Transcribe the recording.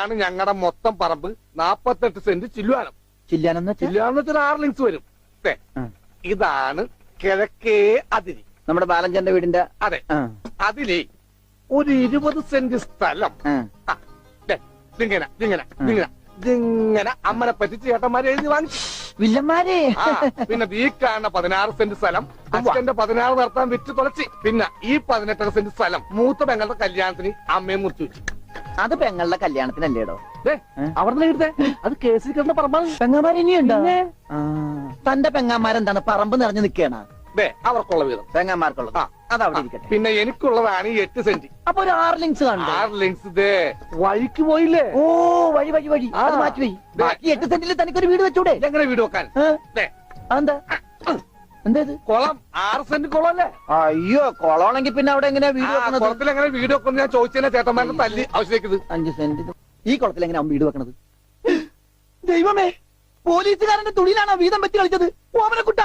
ആണ് ഞങ്ങളുടെ മൊത്തം പറമ്പ് 48 സെന്റ് ചില്ലുവാനം. ചില്ലാനെന്ന് വെച്ചാൽ ചില്ലുവാനം വെച്ചാൽ 6 ലിങ്സ് വരും. ഇതാണ് കിഴക്കേ അതിരി. നമ്മുടെ ബാലഞ്ചന്റെ വീടിന്റെ. അതെ, അതിലേ ഒരു 20 സെന്റ് സ്ഥലം ഇങ്ങനെ അമ്മനെ പറ്റിച്ച് ചേട്ടന്മാരെ എഴുതി വാങ്ങിച്ചു. വില്ലന്മാരെ. പിന്നെ ഈ കാണുന്ന 16 സെന്റ് സ്ഥലം അച്ഛന്റെ 16 നടത്താൻ വിറ്റ് തുളച്ചി. പിന്നെ ഈ 18 സെന്റ് സ്ഥലം മൂത്ത പെങ്ങളുടെ കല്യാണത്തിന് അമ്മയെ മുറിച്ചു വെച്ചു. അത് പെങ്ങളുടെ കല്യാണത്തിനല്ലേടോ? അവിടെ എഴുതേ അത് കേസിൽ കിടന്ന പറമ്പാണ്. പെങ്ങന്മാർ ഇനിയുണ്ടോ? തന്റെ പെങ്ങന്മാരെന്താണ് പറമ്പ് നിറഞ്ഞു നിൽക്കുകയാണ്? അവർക്കുള്ള വീതം പെങ്ങന്മാർക്കുള്ളത് അതവിടെ ഇരിക്കട്ടെ. പിന്നെ എനിക്കുള്ളതാണ് ഈ 8 സെന്റ്. അപ്പൊ ഒരു 6 ലിങ്സ് കാണും. 6 ലിങ്സ് വഴിക്ക് പോയില്ലേ? ഓ വഴി വഴി വഴി അത് മാറ്റി പോയി. ബാക്കി 8 സെന്റിൽ തനിക്കൊരു വീട് വെച്ചൂടെ? എങ്ങനെ വീട് വെക്കാൻ? അതെന്താ? എന്താ കുളം? 6 സെന്റ് കുളം അല്ലേ? അയ്യോ, കുളമാണെങ്കിൽ പിന്നെ അവിടെ എങ്ങനെയാ വീട് വെക്കണത്? കുളത്തിൽ എങ്ങനെ വീട് വെക്കുന്നത് ഞാൻ ചോദിച്ചതിനെ ചേട്ടന്മാരുടെ തല്ലി ആവശ്യത്തേക്കത്. 5 സെന്റ് ഈ കുളത്തിൽ എങ്ങനെ വീട് വെക്കണത്? ദൈവമേ, പോലീസുകാരന്റെ തുണിയിലാണോ വീതം വെച്ച് കളിച്ചത്? ഓമനക്കുട്ട